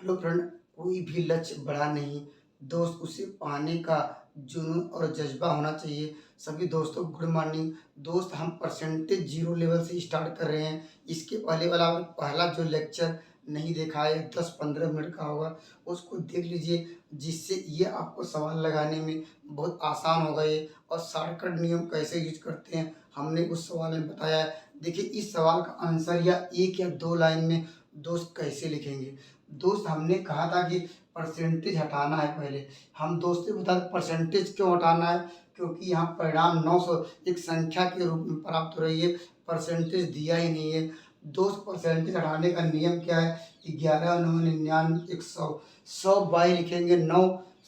Hello friend, कोई भी लक्ष्य बड़ा नहीं दोस्त, उसे पाने का जुनून और जज्बा होना चाहिए। सभी दोस्तों गुड मॉर्निंग। दोस्त, हम परसेंटेज जीरो लेवल से स्टार्ट कर रहे हैं। इसके पहले वाला पहला जो लेक्चर नहीं देखा है 10-15 मिनट का होगा, उसको देख लीजिए, जिससे ये आपको सवाल लगाने में बहुत आसान होगा। ये और शॉर्टकट नियम कैसे यूज करते हैं हमने उस सवाल में बताया है। देखिए, इस सवाल का आंसर या एक या दो लाइन में दोस्त कैसे लिखेंगे। दोस्त, हमने कहा था कि परसेंटेज हटाना है। पहले हम दोस्त से बता दें परसेंटेज क्यों हटाना है, क्योंकि यहाँ परिणाम 900 एक संख्या के रूप में प्राप्त हो रही है, परसेंटेज दिया ही नहीं है। दोस्त, परसेंटेज हटाने का नियम क्या है? 11 9 99 100 100 बाई लिखेंगे 9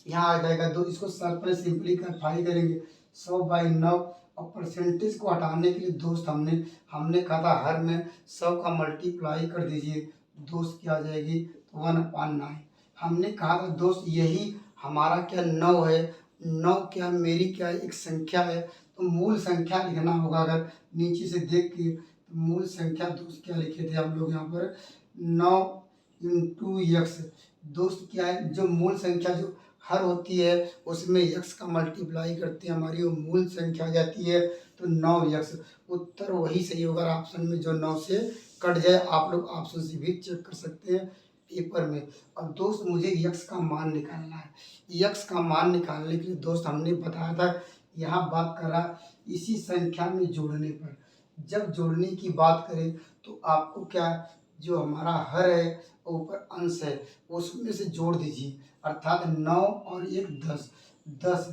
यहाँ आ जाएगा। दो इसको सर पर सिंपलीफाई करेंगे 100/9। और परसेंटेज को हटाने के लिए दोस्त हमने हमने कहा था हर में 100 का मल्टीप्लाई कर दीजिए, दोस्त क्या आ जाएगी 1/9। हमने कहा था दोस्त यही हमारा क्या 9 है। 9 क्या मेरी क्या एक संख्या है, तो मूल संख्या लिखना होगा। अगर नीचे से देख के तो मूल संख्या दोस्त क्या लिखे थे हम लोग यहाँ पर 9 इंटू यक्स। दोस्त क्या है, जो मूल संख्या जो हर होती है उसमें यक्स का मल्टीप्लाई करते हैं, हमारी वो मूल संख्या आ जाती है, तो 9 यक्स। उत्तर वही सही होगा ऑप्शन में जो 9 से कट जाए। आप लोग ऑप्शन से भी चेक कर सकते हैं पेपर में। अब दोस्त मुझे यक्स का मान निकालना है। यक्स का मान निकालने के लिए दोस्त हमने बताया था, यहाँ बात कर रहा इसी संख्या में जोड़ने पर। जब जोड़ने की बात करें तो आपको क्या, जो हमारा हर है ऊपर अंश है उसमें से जोड़ दीजिए, अर्थात 9 और 1 10। 10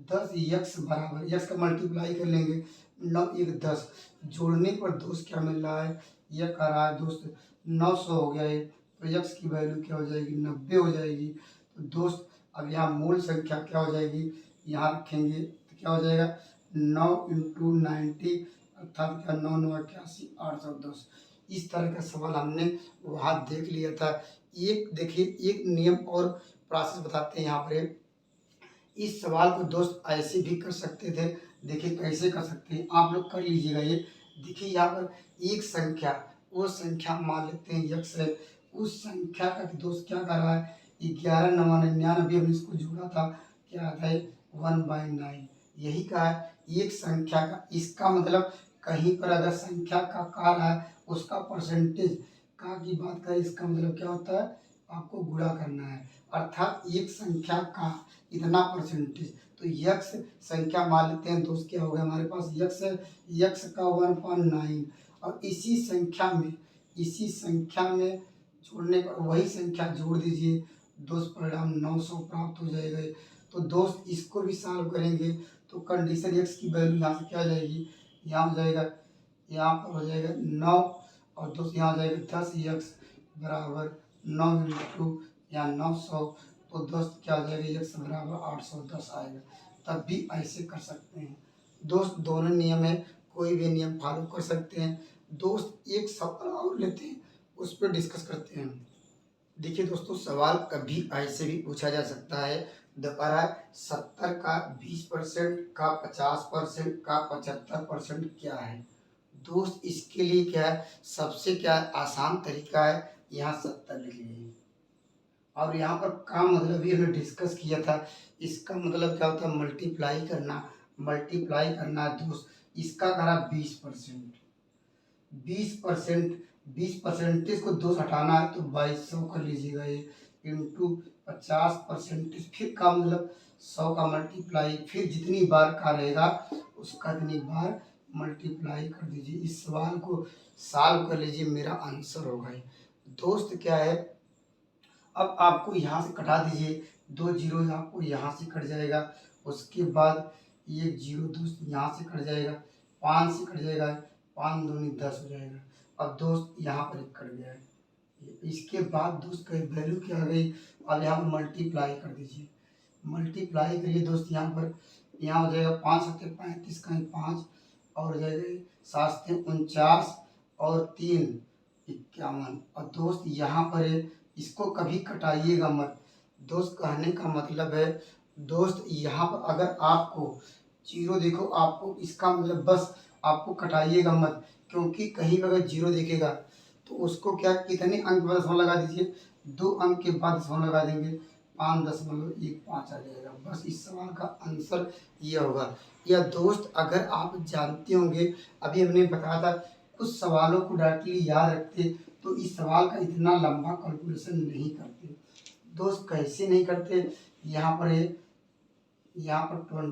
10 यक्स बराबर, यक्स का मल्टीप्लाई कर लेंगे 9 1 10। जोड़ने पर दोस्त क्या मिल रहा है, यह कह रहा है दोस्त 900 हो गया है, तो यक्स की वैल्यू क्या हो जाएगी 90 हो जाएगी। तो दोस्त अब यहाँ मूल संख्या क्या हो जाएगी, यहाँ रखेंगे तो क्या हो जाएगा 9 इंटू 90, अर्थात क्या 9 9 81 810। इस तरह का सवाल हमने वहाँ देख लिया था। एक देखिए, एक नियम और प्रोसेस बताते हैं यहाँ पर। इस सवाल को दोस्त ऐसे भी कर सकते थे। देखिए कैसे कर सकते हैं, आप लोग कर लीजिएगा ये। देखिए यहाँ पर एक संख्या, वो संख्या मान लेते हैं यक्स है, उस संख्या का दोस्त क्या कर रहा है 11 9 99, हमने इसको जोड़ा था, क्या आता है 1/9। यही कहा है एक संख्या का, इसका मतलब कहीं पर अगर संख्या का कार है उसका परसेंटेज का की बात करें, इसका मतलब क्या होता है आपको गुणा करना है, अर्थात एक संख्या का इतना परसेंटेज। तो यक्स संख्या मान लेते हैं दोस्त, क्या हो गया हमारे पास यक्स है, यक्स का 1/9। और इसी संख्या में जोड़ने पर वही संख्या जोड़ दीजिए दोस्त, परिणाम 900 प्राप्त हो जाएगा। तो दोस्त इसको भी सॉल्व करेंगे तो कंडीशन एक्स की वैल्यू यहाँ से क्या आ जाएगी, यहाँ हो जाएगा, यहाँ पर हो जाएगा 9, और दोस्त यहाँ आ जाएगा 10 एक्स बराबर 9 इंटू या 900। तो दोस्त क्या आ जाएगा एक्स बराबर 810 आएगा। तब भी ऐसे कर सकते हैं दोस्त, दोनों नियम है, कोई भी नियम फॉलो कर सकते हैं। दोस्त एक सवाल और लेते हैं, उस पर डिस्कस करते हैं। देखिए दोस्तों, सवाल कभी ऐसे भी पूछा जा सकता है, दोबारा 70 का 20% का 50% का 75% क्या है। दोस्त इसके लिए क्या है, सबसे क्या आसान तरीका है, यहाँ 70 लिख लीजिए। और यहाँ पर का मतलब भी हमने डिस्कस किया था, इसका मतलब क्या होता है मल्टीप्लाई करना है दोस्त। इसका करा 20%, 20% 20 परसेंटेज को दो से हटाना है तो 2200 कर लीजिएगा ये, इंटू 50%, फिर का मतलब 100 का मल्टीप्लाई, फिर जितनी बार का रहेगा उसका इतनी बार मल्टीप्लाई कर दीजिए। इस सवाल को सॉल्व कर लीजिए, मेरा आंसर होगा ये। दोस्त क्या है, अब आपको यहाँ से कटा दीजिए, 2 जीरो आपको यहाँ से कट जाएगा, उसके बाद एक जीरो दोस्त यहाँ से कट जाएगा, 5 से कट जाएगा, 5 दूनी 10 हो जाएगा। अब दोस्त यहाँ पर एक कट गया है, इसके बाद दोस्त का वैल्यू क्या आ गई, अब यहाँ पर मल्टीप्लाई कर दीजिए, मल्टीप्लाई करिए दोस्त, यहाँ हो जाएगा 5 सत्ते 35 का 5, और हो जाएगा 7 सत्ते 49, और 3 51। और दोस्त यहाँ पर है, इसको कभी कटाइएगा मत। दोस्त कहने का मतलब है दोस्त, यहाँ पर अगर आपको जीरो देखो, आपको इसका मतलब बस आपको कटाइएगा मत, क्योंकि कहीं पर अगर जीरो देखेगा तो उसको क्या कितने अंक बस लगा दीजिए 2 अंक के बाद दशमलव लगा देंगे, 5.15 आ जाएगा। बस इस सवाल का आंसर ये होगा। या दोस्त अगर आप जानते होंगे, अभी हमने बताया था कुछ सवालों को डायरेक्टली याद रखते तो इस सवाल का इतना लंबा कैलकुलेशन नहीं करते। दोस्त कैसे नहीं करते, यहाँ पर है, यहाँ पर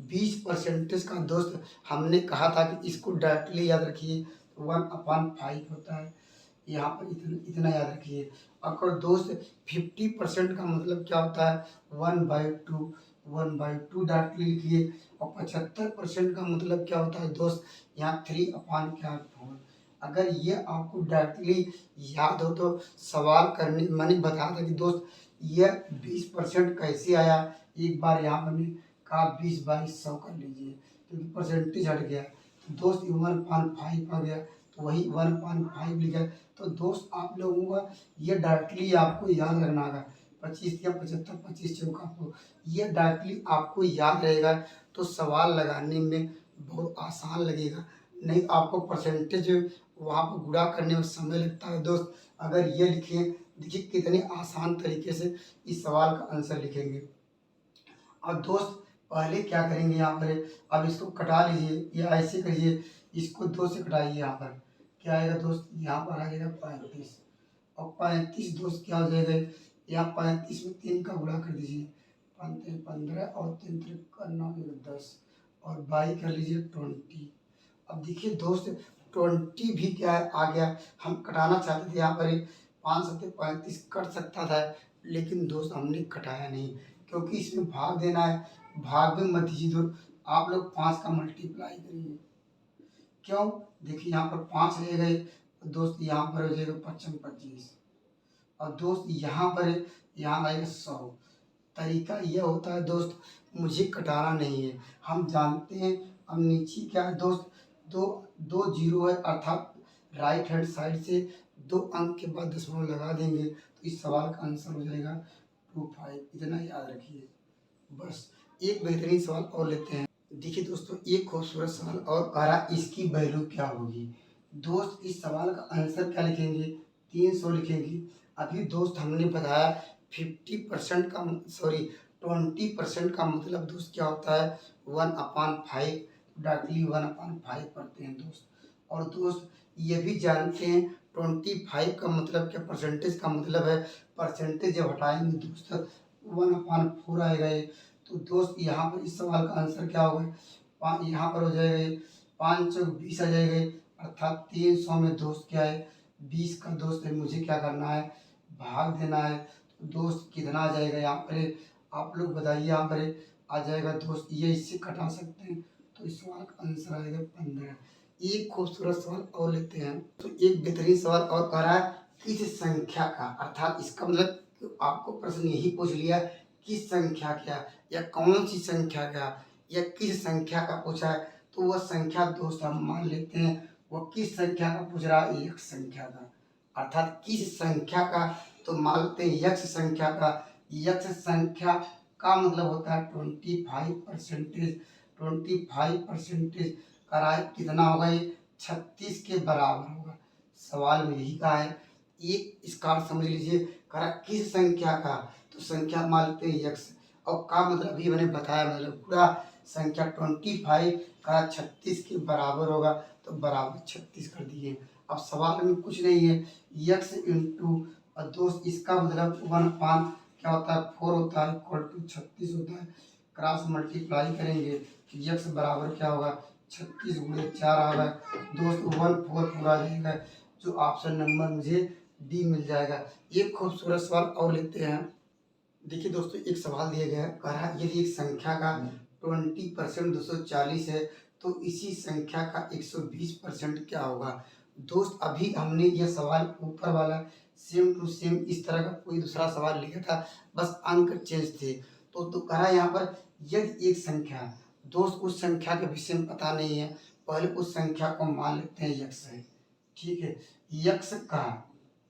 20% का दोस्त हमने कहा था कि इसको डायरेक्टली याद रखिए, 1/5 होता है। यहाँ पर इतना इतना याद रखिए। अगर दोस्त 50% का मतलब क्या होता है, 1/2, 1/2 डायरेक्टली लिखिए। और 75% का मतलब क्या होता है दोस्त, यहाँ 3/4। अगर ये आपको डायरेक्टली याद हो तो सवाल करने मैंने बताया था कि दोस्त ये 20% कैसे आया। एक बार यहाँ मैंने कहा 20/100 कर लीजिए, क्योंकि परसेंटेज हट गया तो दोस्त 1/5 आ गया, तो वही 1/5 लिखा है। तो दोस्त आप लोगों का ये डायरेक्टली आपको याद रखना होगा। 25 या 75, 25 चौका आपको ये डायरेक्टली आपको याद रहेगा तो सवाल लगाने में बहुत आसान लगेगा। नहीं आपको परसेंटेज वहाँ पर गुणा करने में समय लगता है दोस्त। अगर ये लिखें, देखिए कितने आसान तरीके से इस सवाल का आंसर लिखेंगे। और दोस्त पहले क्या करेंगे, यहाँ पर अब इसको कटा लीजिए या ऐसे करिए, इसको 2 से कटाइए। यहाँ पर क्या आएगा दोस्त, यहाँ पर आ जाएगा 35। और 35 दोस्त क्या हो जाएगा, यहाँ 35 में 3 का गुणा कर दीजिए, 15 और 3 का 9, 10 और 22 कर लीजिए 20। अब देखिए दोस्त 20 भी क्या है आ गया। हम कटाना चाहते थे, यहाँ पर 5 सत्ते 35 कट सकता था, लेकिन दोस्त हमने कटाया नहीं क्योंकि इसमें भाग देना है। भाग में मत दीजिए दोस्त, आप लोग 5 का मल्टीप्लाई करिए। क्यों, देखिए यहाँ पर 5 रह गए दोस्त, यहाँ पर हो जाएगा 5 25। और दोस्त यहाँ पर यहाँ आएगा 100। तरीका यह होता है दोस्त, मुझे कटाना नहीं है, हम जानते हैं। अब नीचे क्या है दोस्त, दो दो जीरो है, अर्थात राइट हैंड साइड से 2 अंक के बाद दशमलव लगा देंगे तो इस सवाल का आंसर हो जाएगा 25। इतना याद रखिए। बस एक बेहतरीन सवाल और लेते हैं। देखिए दोस्तों एक खूबसूरत सवाल और आ रहा, इसकी वैल्यू क्या होगी। दोस्त इस सवाल का आंसर क्या लिखेंगे, 300 लिखेंगे। अभी दोस्त हमने बताया 50% का सॉरी 20% का मतलब दोस्त क्या होता है, 1/5। डायरेक्टली 1/5 पढ़ते हैं दोस्त। और दोस्त ये भी जानते हैं 25 का मतलब क्या, परसेंटेज का मतलब है, परसेंटेज जब हटाएंगे दोस्त 1/4 आएगा ये। तो दोस्त यहाँ पर इस सवाल का आंसर क्या होगा, यहाँ पर हो जाएगा 5 चौक 20 आ जाएगा, अर्थात 300 में दोस्त क्या है 20 का दोस्त है, मुझे क्या करना है भाग देना है। तो दोस्त कितना आ जाएगा यहाँ पर, आप लोग बताइए। यहाँ पर आ जाएगा दोस्त, ये इससे कटा सकते हैं तो इस सवाल का आंसर आएगा 15। एक खूबसूरत सवाल और लेते हैं। तो एक बेहतरीन सवाल और कह रहा है किस संख्या का, अर्थात इसका मतलब आपको प्रश्न यही पूछ लिया किस संख्या क्या या कौन सी संख्या का या किस संख्या का पूछा है। तो वह संख्या दोस्त हम मान लेते हैं वह किस संख्या का पूछ रहा है, एक संख्या का, अर्थात किस संख्या का। तो मानते हैं यक्ष संख्या का। यक्ष संख्या का मतलब होता है 25%। 25% कराए कितना होगा, ये 36 के बराबर होगा। सवाल में यही कहा है। एक इसका समझ लीजिए, करा किस संख्या का, तो संख्या मानते हैं यक्ष, और का मतलब अभी मैंने बताया, मतलब पूरा संख्या 25 का 36 के बराबर होगा तो बराबर 36 कर दिए। अब सवाल में कुछ नहीं है, यक्स इंटू, और दोस्त इसका मतलब 1/, क्या होता है 4 होता है, इक्वल टू 36 होता है। क्रॉस मल्टीप्लाई करेंगे तो यक्स बराबर क्या होगा 36 गुणे 4 आ गया दोस्त, 14 पूरा जाएगा, जो ऑप्शन नंबर मुझे डी मिल जाएगा। एक खूबसूरत सवाल और लेते हैं। देखिए दोस्तों एक सवाल दिया गया है, कह रहा है यदि एक संख्या का 20% 240 है तो इसी संख्या का 120% क्या होगा। दोस्त अभी हमने यह सवाल ऊपर वाला सेम टू सेम इस तरह का कोई दूसरा सवाल लिखा था, बस अंक चेंज थे। तो कह रहा है यहाँ पर यदि एक संख्या, दोस्त उस संख्या के विषय में पता नहीं है, पहले उस संख्या को मान लेते हैं यक्स है, ठीक है। यक्स का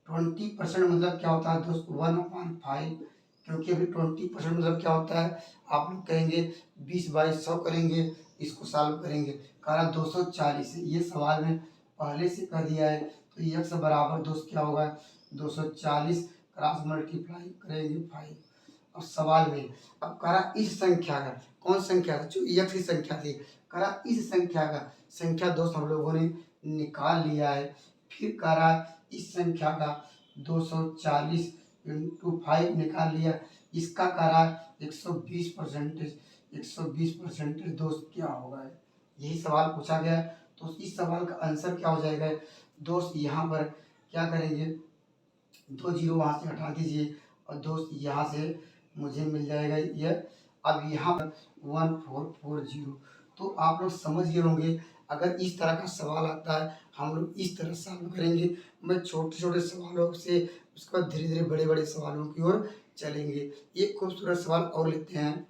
20% मतलब क्या होता है दोस्त 1/5, क्योंकि अभी 20% मतलब क्या होता है, आप लोग कहेंगे 20/100 करेंगे, इसको सॉल्व करेंगे। कारण 240 है, ये सवाल में पहले से कर दिया है। तो यक्स बराबर दोस्त क्या होगा 240 क्रॉस मल्टीप्लाई करेंगे 5। अब सवाल में अब करा इस संख्या का, कौन संख्या था, जो x की संख्या थी, करा इस संख्या का, संख्या दोस्त हम लोगों ने निकाल लिया है। फिर करा इस संख्या का 240 इंटू 5 निकाल लिया, इसका करा 120%, 120% दोस्त क्या होगा, यही सवाल पूछा गया। तो इस सवाल का आंसर क्या हो जाएगा दोस्त, यहाँ पर क्या करेंगे, 2 जीरो वहाँ से हटा दीजिए और दोस्त यहाँ से मुझे मिल जाएगा ये, अब यहाँ पर 1440। तो आप लोग समझ गए होंगे, अगर इस तरह का सवाल आता है हम लोग इस तरह सॉल्व करेंगे। मैं छोटे छोटे सवालों से उसके बाद धीरे धीरे बड़े बड़े सवालों की ओर चलेंगे। एक खूबसूरत सवाल और लेते हैं।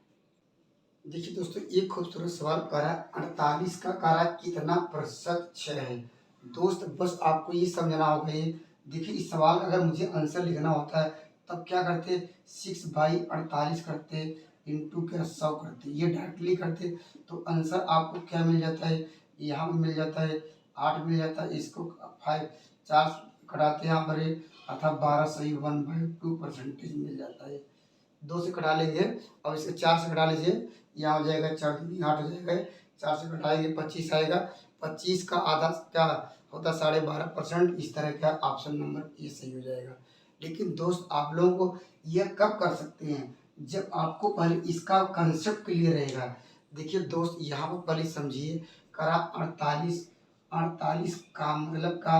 देखिए दोस्तों, एक खूबसूरत सवाल करा 48 का करा कितना प्रतिशत क्षय है। दोस्त बस आपको ये समझना होगा, ये देखिए इस सवाल का अगर मुझे आंसर लिखना होता है तब क्या करते, 6/48 करते इंटू के 100 करते, ये डायरेक्टली करते तो आंसर आपको क्या मिल जाता है, यहाँ पे मिल जाता है 8 मिल जाता है। इसको 5 4 कटाते हैं यहाँ पर, अर्थात 12 सही 1/2% मिल जाता है। 2 से कटा लेंगे और इसे 4 से कटा लीजिए, यहाँ हो जाएगा 4 दूनी 8 हो जाएगा, 4 से कटाएंगे 25 आएगा। 25 का आधा क्या होता है 12.5%। इस तरह का ऑप्शन नंबर ये सही हो जाएगा। लेकिन दोस्त आप लोगों को यह कब कर सकते हैं, जब आपको पहले इसका कंसेप्ट क्लियर रहेगा। देखिए दोस्त यहाँ पर पहले समझिए, करा 48 का मतलब का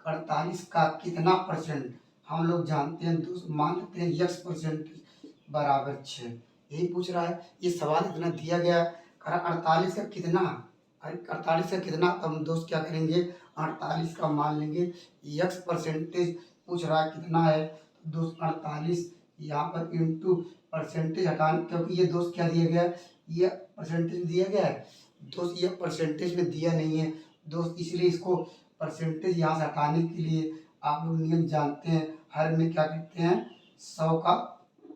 48 का कितना परसेंट हम लोग जानते हैं दोस्त, मान लेते हैं x% बराबर 6, यही पूछ रहा है। ये सवाल इतना दिया गया, करा 48 का कितना, 48 का कितना, तो हम दोस्त क्या करेंगे 48 का मान लेंगे, x% पूछ रहा है कितना है, तो दोस्त 48 यहाँ पर इंटू परसेंटेज हटाने, क्योंकि ये दोस्त क्या दिया गया, ये परसेंटेज दिया गया है दोस्त, ये परसेंटेज में दिया नहीं है दोस्त, इसलिए इसको परसेंटेज यहाँ से हटाने के लिए आप लोग नियम जानते हैं, हर में क्या करते हैं 100 का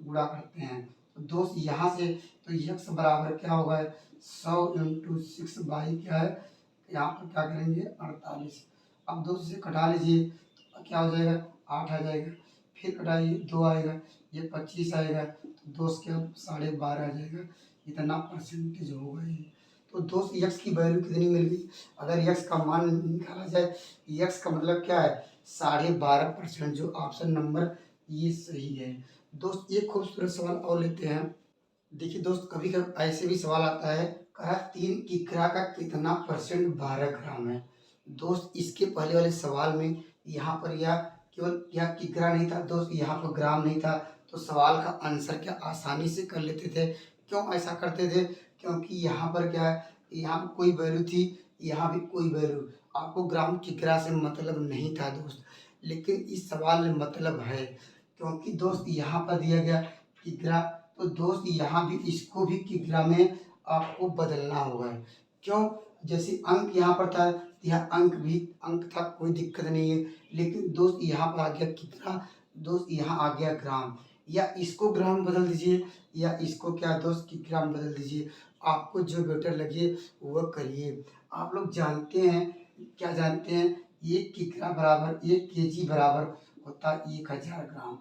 गुणा करते हैं। तो दोस्त यहाँ से तो x बराबर क्या होगा 100 इंटू 6 बाई क्या है, यहाँ पर क्या करेंगे 48। अब दोस्त से कटा लीजिए तो क्या हो जाएगा 8 आ जाएगा, फिर कटाइए 2 आएगा, ये 25 आएगा, तो दोस्त क्या 12.5 आ जाएगा, इतना परसेंटेज होगा ये। तो दोस्त x की वैल्यू कितनी मिल गई, अगर x का मान निकाला जाए, x का मतलब क्या है 12.5%, जो ऑप्शन नंबर ये सही है। दोस्त एक खूबसूरत सवाल और लेते हैं। देखिए दोस्त, कभी कभी ऐसे भी सवाल आता है, कहा 3 किग्रा का कितना परसेंट 12 ग्राम है। दोस्त इसके पहले वाले सवाल में यहाँ पर यह केवल यह किग्रा नहीं था दोस्त, यहाँ पर ग्राम नहीं था, तो सवाल का आंसर क्या आसानी से कर लेते थे। क्यों ऐसा करते थे, क्योंकि यहाँ पर क्या है, यहाँ पर कोई वैल्यू थी, यहाँ भी कोई वैल्यू, आपको ग्राम किग्रा से मतलब नहीं था दोस्त, लेकिन इस सवाल में मतलब है, क्योंकि दोस्त यहाँ पर दिया गया किग्रा, तो दोस्त यहाँ भी इसको भी किग्रा में आपको बदलना होगा। क्यों, जैसे अंक यहाँ पर था, यह अंक भी अंक था, कोई दिक्कत नहीं है, लेकिन दोस्त यहाँ पर आ गया किग्रा, दोस्त यहाँ आ गया ग्राम, या इसको ग्राम बदल दीजिए या इसको क्या दोस्त किग्रा में बदल दीजिए, आपको जो बेटर लगे वह करिए। आप लोग जानते हैं, क्या जानते हैं, 1 किग्रा बराबर 1 केजी बराबर होता है 1000 ग्राम।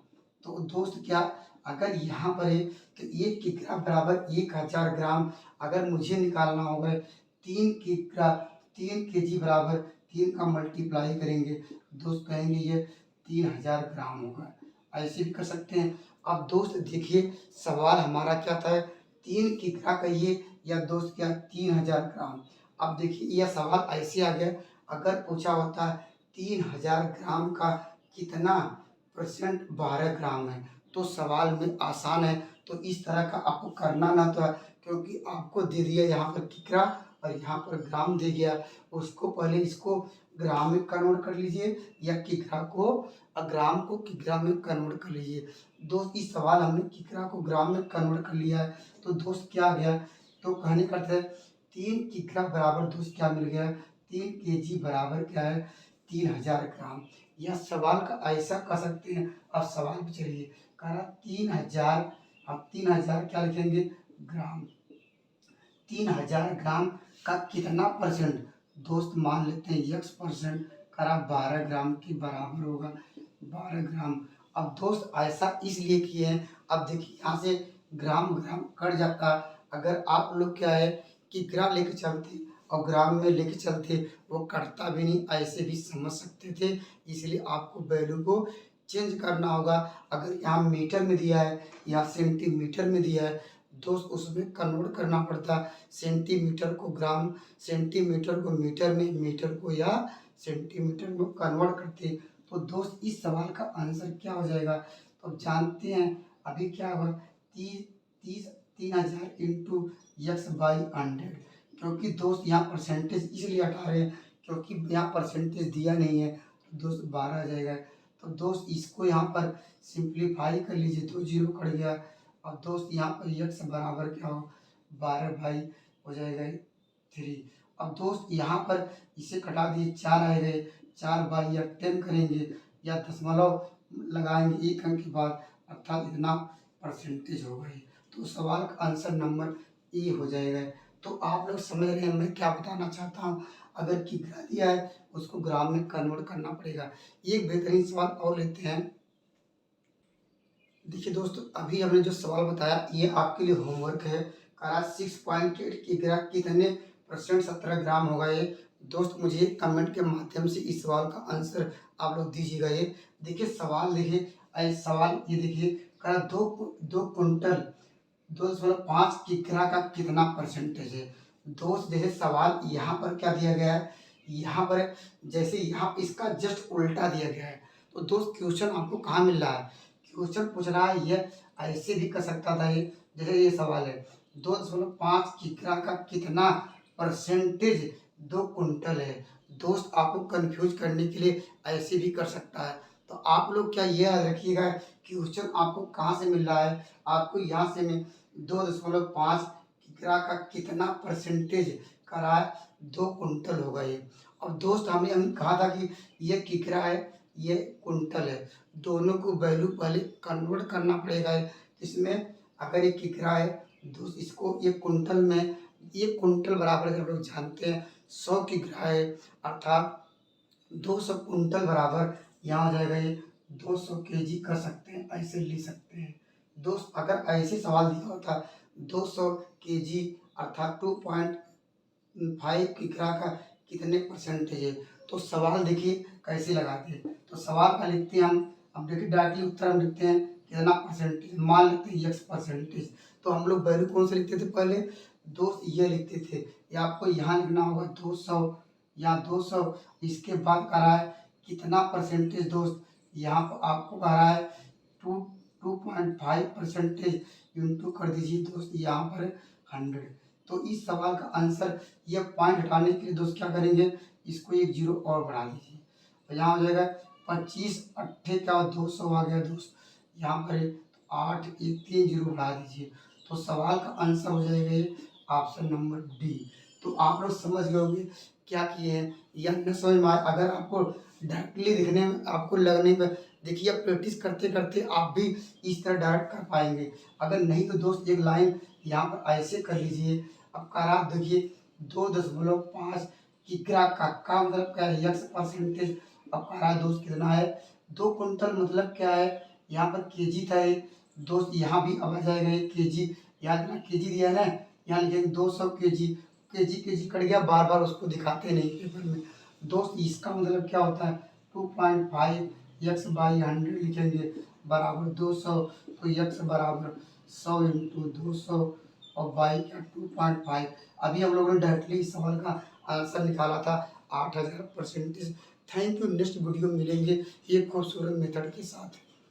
तो दोस्त क्या, अगर यहाँ पर है तो 1 किग्रा बराबर 1000 ग्राम, अगर मुझे निकालना होगा 3 किग्रा 3 केजी बराबर 3 का मल्टीप्लाई करेंगे दोस्त, कहेंगे ये 3000 ग्राम होगा, ऐसे भी कर सकते हैं। अब दोस्त देखिए सवाल हमारा क्या था, 3 किग्रा कहिए या दोस्त क्या 3000 ग्राम। अब देखिए यह सवाल ऐसे आ गया, अगर पूछा होता 3000 ग्राम का कितना परसेंट 12 ग्राम है, तो सवाल में आसान है। तो इस तरह का आपको करना ना था, क्योंकि आपको दे दिया यहाँ पर किग्रा और यहाँ पर ग्राम दे गया, उसको पहले इसको ग्राम में कन्वर्ट कर लीजिए या किग्रा को ग्राम को किग्रा में कन्वर्ट कर लीजिए। दोस्त इस सवाल हमने किग्रा को ग्राम में कन्वर्ट कर लिया है, तो दोस्त क्या आ गया, तो कहने करते हैं 3 किग्रा बराबर दोस्त क्या मिल गया, 3 केजी बराबर क्या है 3000 ग्राम। यह सवाल का ऐसा कर सकते हैं। अब सवाल पे चलिए, कहा 3000, अब 3000 क्या लिखेंगे ग्राम, 3000 ग्राम का कितना परसेंट दोस्त मान लेते हैं x%, करा 12 ग्राम के बराबर होगा 12 ग्राम। अब दोस्त ऐसा इसलिए किए हैं, अब देखिए यहाँ से ग्राम ग्राम कट जाता। अगर आप लोग क्या है कि ग्राम लेके चलते और ग्राम में लेके चलते, वो कटता भी नहीं, ऐसे भी समझ सकते थे। इसलिए आपको वैल्यू को चेंज करना होगा। अगर यहाँ मीटर में दिया है या सेंटीमीटर में दिया है दोस्त, उसमें कन्वर्ट करना पड़ता। सेंटीमीटर को ग्राम, सेंटीमीटर को मीटर में, मीटर को या सेंटीमीटर में कन्वर्ट करते। तो दोस्त इस सवाल का आंसर क्या हो जाएगा, तो आप जानते हैं अभी क्या होगा, 3000 इंटू एक्स बाई 100। क्योंकि दोस्त यहाँ परसेंटेज इसलिए हटा रहे हैं क्योंकि यहाँ परसेंटेज दिया नहीं है, तो दोस्त 12 आ जाएगा। तो दोस्त इसको यहाँ पर सिंप्लीफाई कर लीजिए, तो जीरो कट गया। और दोस्त यहाँ पर यक्स बराबर क्या हो, 12 भाई हो जाएगा 3। अब दोस्त यहाँ पर इसे कटा दिए, 4 आए गए, 4 बाई या 10 करेंगे या दशमलव लगाएंगे एक अंक के बाद, अर्थात इतना परसेंटेज होगा ये। तो सवाल का आंसर नंबर ए हो जाएगा। तो आप लोग समझ रहे हैं मैं क्या बताना चाहता हूँ। अगर किग्रा दिया है उसको ग्राम में कन्वर्ट करना पड़ेगा। एक बेहतरीन सवाल और लेते हैं। देखिए दोस्तों, अभी हमने जो सवाल बताया ये आपके लिए होमवर्क है। करा 6.8 किग्रा कितने परसेंट 17 ग्राम होगा ये। दोस्त मुझे कमेंट के माध्यम से इस सवाल का आंसर आप लोग दीजिएगा। ये देखिए सवाल, देखिए सवाल ये देखिए, करा दो कुंटल 2.5 किग्रा का कितना परसेंटेज है। दोस्त जैसे सवाल यहाँ पर क्या दिया गया है, यहाँ पर जैसे यहाँ इसका जस्ट उल्टा दिया गया है। तो दोस्त क्वेश्चन आपको कहाँ मिल रहा है, क्वेश्चन पूछ रहा है ये ऐसे भी कर सकता था। ये जैसे ये सवाल है 2.5 किग्रा का कितना परसेंटेज 2 कुंटल है। दोस्त आपको कंफ्यूज करने के लिए ऐसे भी कर सकता है। तो आप लोग क्या ये याद रखिएगा, क्वेश्चन आपको कहाँ से मिल रहा है, आपको यहाँ से में 2.5 किग्रा का कितना परसेंटेज करा है, 2 कुंटल होगा ये। अब दोस्त हमने कहा था कि ये किग्रा है ये कुंटल है, दोनों को वैल्यू पहले कन्वर्ट करना पड़ेगा। इसमें अगर ये किग्रा है दोस्त, इसको ये कुंटल में, ये कुंटल बराबर हम लोग जानते हैं 100 किग्रा है, अर्थात 200 कुंटल बराबर यहाँ हो जाएगा ये 200 केजी कर सकते हैं, ऐसे ले सकते हैं। दोस्त अगर ऐसे सवाल दिया होता 200 केजी अर्थात 2.5 किग्रा का कितने परसेंटेज है, तो सवाल देखिए कैसे लगाते हैं। तो सवाल का लिखते हैं हम, अब देखिए डायरेक्टली उत्तर हम लिखते हैं कितना परसेंटेज, मान लेते हैं एक्स परसेंटेज। तो हम लोग वैल्यू कौन से लिखते थे पहले दोस्त, ये लिखते थे। या आपको यहाँ लिखना होगा 200 या 200, इसके बाद कह रहा है कितना परसेंटेज दोस्त, यहाँ पर आपको कह रहा है 2.5 परसेंटेज इंटू कर दीजिए दोस्त यहाँ पर 100। तो इस सवाल का आंसर, ये पॉइंट हटाने के लिए दोस्त क्या करेंगे, इसको एक जीरो और बढ़ा दीजिए, तो यहाँ हो जाएगा 25 अट्ठे का 200 आ गया दोस्त, यहाँ पर 8 एक 3 जीरो बढ़ा दीजिए। तो सवाल का आंसर हो जाएगा ये ऑप्शन नंबर डी। तो आप लोग समझ गए होंगे क्या किए हैं या न समझ में आए। अगर आपको डायरेक्टली दिखने में आपको लगने पर, देखिए आप प्रैक्टिस करते करते आप भी इस तरह डायरेक्ट कर पाएंगे। अगर नहीं तो दोस्त एक लाइन यहाँ पर ऐसे कर लीजिए। अब करा देखिए 2.5 किग्रा का मतलब क्या है, एक्स परसेंटेज। अब करा दोस्त कितना है 2 कुंटल, मतलब क्या है यहाँ पर केजी था ये दोस्त, यहाँ भी अब आ जाएगा ये केजी, यहाँ इतना केजी दिया है ना, यहाँ लिखेंगे 200 केजी, केजी कट गया, बार बार उसको दिखाते नहीं पेपर में दोस्त। इसका मतलब क्या होता है 2.5 एक्स बाई 100 लिखेंगे बराबर 200। तो एक्स बराबर 100 इंटू 200 और बाई क्या 2.5। अभी हम लोगों ने डायरेक्टली इस सवाल का आंसर निकाला था 8000 percentage. Thank you, next video में मिलेंगे एक खूबसूरत मेथड के साथ।